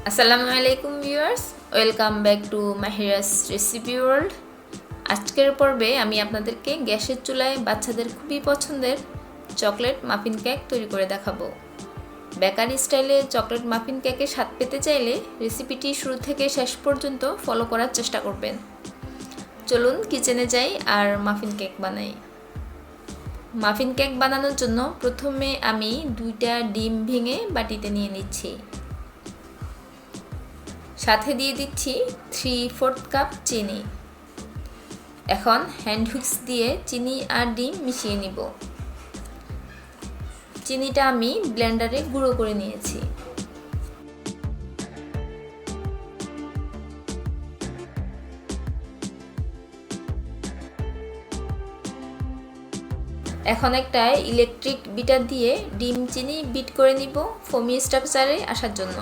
আসসালামু আলাইকুম viewers, welcome back to মাহিরাস recipe world. আজকের পর্বে আমি আপনাদেরকে গ্যাসের চুলায় বাচ্চাদের খুবই পছন্দের চকলেট মাফিন কেক তৈরি করে দেখাবো। বেকারি স্টাইলে চকলেট মাফিন কেকের স্বাদ পেতে চাইলে রেসিপিটি শুরু থেকে শেষ পর্যন্ত ফলো করার চেষ্টা করবেন। চলুন কিচেনে যাই আর মাফিন কেক বানাই। মাফিন কেক বানানোর জন্য প্রথমে আমি 2টা ডিম ভেঙে বাটিতে নিয়ে নিচ্ছি। সাথে দিয়ে দিচ্ছি 3/4 কাপ চিনি। এখন হ্যান্ড হুইস্ক দিয়ে চিনি আর ডিম মিশিয়ে নিব। চিনিটা আমি ব্লেন্ডারে গুঁড়ো করে নিয়েছি। এখন একটা ইলেকট্রিক বিটার দিয়ে ডিম চিনি বিট করে নিব ফোমি স্ট্রাকচারে আসার জন্য।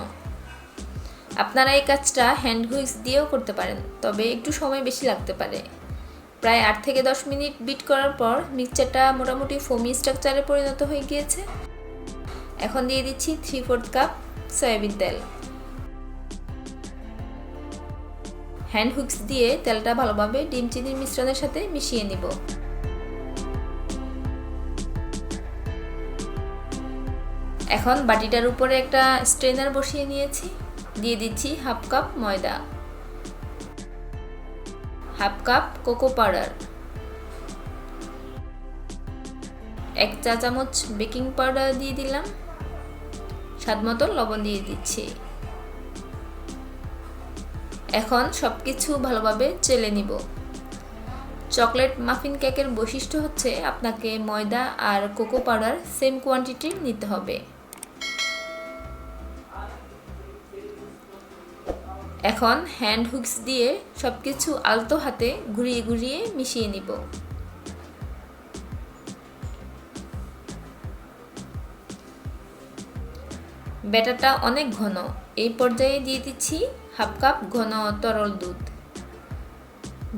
আপনারা এই কাজটা হ্যান্ড হুইস্ক দিয়েও করতে পারেন, তবে একটু সময় বেশি লাগতে পারে। প্রায় 8 থেকে 10 মিনিট বিট করার পর মিক্সচারটা মোটামুটি ফোমি স্ট্রাকচারে পরিণত হয়ে গিয়েছে। এখন দিয়ে দিচ্ছি 3/4 কাপ সয়াবিন তেল। হ্যান্ড হুইস্ক দিয়ে তেলটা ভালোভাবে ডিম চিনির মিশ্রণের সাথে মিশিয়ে নিব। এখন বাটিটার উপরে একটা স্ট্রেনার বসিয়ে নিয়েছি। দিয়ে দিচ্ছি 1/2 কাপ ময়দা, 1/2 কাপ কোকো পাউডার, 1 চা চামচ বেকিং পাউডার দিয়ে দিলাম, স্বাদমতো লবণ দিয়ে দিচ্ছি। এখন সবকিছু ভালোভাবে চেলে নিব। চকলেট মাফিন কেকের বৈশিষ্ট্য হচ্ছে আপনাকে ময়দা আর কোকো পাউডার সেম কোয়ান্টিটির নিতে হবে। এখন হ্যান্ড হুইস্ক দিয়ে সবকিছু আলতো হাতে ঘুরিয়ে ঘুরিয়ে মিশিয়ে নিব। ব্যাটারটা অনেক ঘন। এই পর্যায়ে দিয়ে দিচ্ছি 1/2 কাপ ঘন তরল দুধ।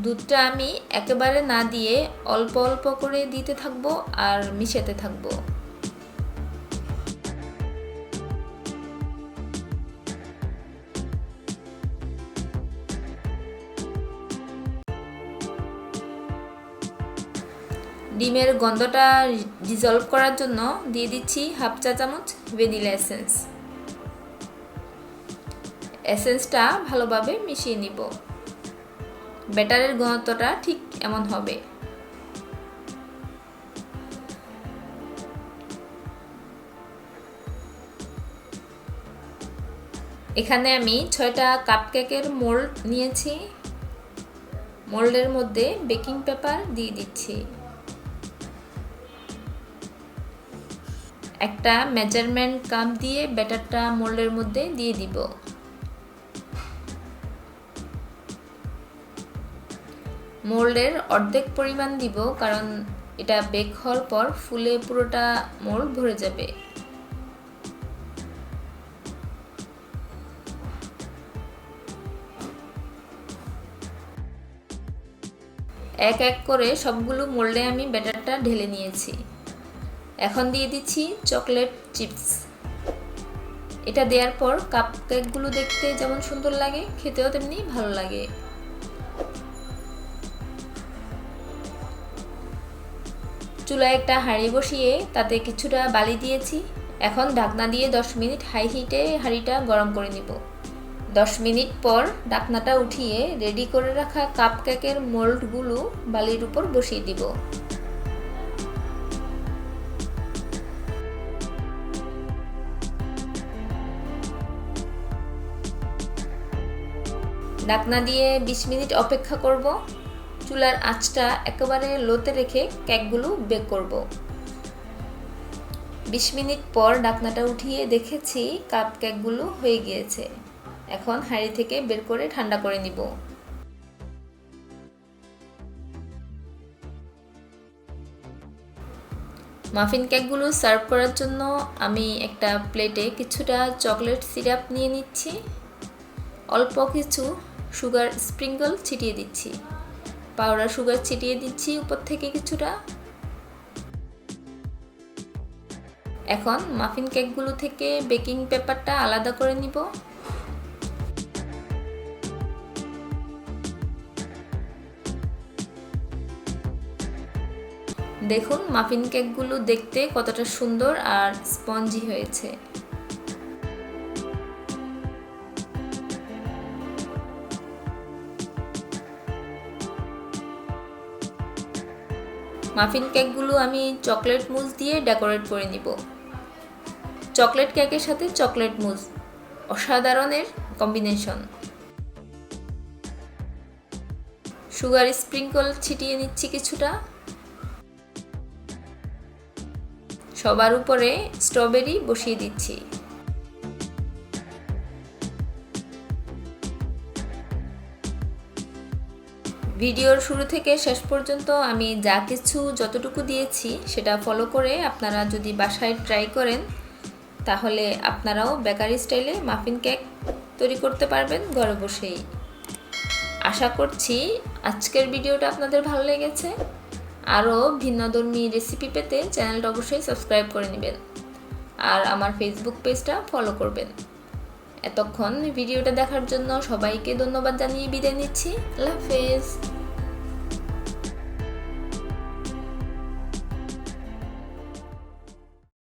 দুধটা আমি একেবারে না দিয়ে অল্প অল্প করে দিতে থাকবো আর মিশাতে থাকবো। ডিমের গন্ধটা ডিজলভ করার জন্য দিয়ে দিচ্ছি 1/2 চা চামচ ভ্যানিলা এসেন্স। এসেন্সটা ভালোভাবে মিশিয়ে নিব। ব্যাটারের ঘনত্বটা ঠিক এমন হবে। এখানে আমি 6টা কাপকেকের মোল্ড নিয়েছি। মোল্ডের মধ্যে বেকিং পেপার দিয়ে দিচ্ছি। একটা মেজারমেন্ট কাপ দিয়ে ব্যাটারটা মোল্ডের মধ্যে দিয়ে দিব। মোল্ডের অর্ধেক পরিমাণ দিব, কারণ এটা বেক হওয়ার পর ফুলে পুরোটা মোল্ড ভরে যাবে। এক এক করে সবগুলো মোল্ডে আমি ব্যাটারটা ঢেলে নিয়েছি। এখন দিয়ে দিচ্ছি চকলেট চিপস। এটা দেওয়ার পর কাপকেকগুলো দেখতে যেমন সুন্দর লাগে, খেতেও তেমনি ভালো লাগে। চুলায় একটা হাঁড়ি বসিয়ে তাতে কিছুটা বালি দিয়েছি। এখন ঢাকনা দিয়ে 10 মিনিট হাই হিটে হাঁড়িটা গরম করে নিব। 10 মিনিট পর ঢাকনাটা উঠিয়ে রেডি করে রাখা কাপকেকের মোল্ডগুলো বালির উপর বসিয়ে দিব। ঢাকনা দিয়ে 20 মিনিট অপেক্ষা করব। চুলার আঁচটা একেবারে লোতে রেখে কেকগুলো বেক করব। 20 মিনিট পর ঢাকনাটা উঠিয়ে দেখেছি কাপকেকগুলো হয়ে গিয়েছে। এখন হাঁড়ি থেকে বের করে ঠান্ডা করে নিব। মাফিন কেকগুলো সার্ভ করার জন্য আমি একটা প্লেটে কিছুটা চকলেট সিরাপ নিয়ে নিচ্ছি। অল্প কিছু সুগার স্প্রিঙ্কল ছিটিয়ে দিচ্ছি। পাউডার সুগার ছিটিয়ে দিচ্ছি উপর থেকে কিছুটা। এখন মাফিন কেকগুলো থেকে বেকিং পেপারটা আলাদা করে নিব। দেখুন মাফিন কেকগুলো দেখতে কতটা সুন্দর আর স্পঞ্জি হয়েছে। মাফিন কেকগুলো আমি চকলেট মুজ দিয়ে ডেকোরেট করে নিব। চকলেট কেকের সাথে চকলেট মুজ অসাধারণের কম্বিনেশন। সুগার স্প্রিঙ্কল ছিটিয়ে নিচ্ছি কিছুটা। সবার উপরে স্ট্রবেরি বসিয়ে দিচ্ছি। ভিডিওর শুরু থেকে শেষ পর্যন্ত আমি যা কিছু যতটুকু দিয়েছি সেটা ফলো করে আপনারা যদি বাসায় ট্রাই করেন তাহলে আপনারাও বেকারি স্টাইলে মাফিন কেক তৈরি করতে পারবেন ঘরে বসেই। আশা করছি আজকের ভিডিওটা আপনাদের ভালো লেগেছে। আরও ভিন্নধর্মী রেসিপি পেতে চ্যানেলটা অবশ্যই সাবস্ক্রাইব করে নেবেন আর আমার ফেসবুক পেজটা ফলো করবেন। এতক্ষণ ভিডিওটা দেখার জন্য সবাইকে ধন্যবাদ জানিয়ে বিদায় নিচ্ছি। আল্লাহ হাফেজ।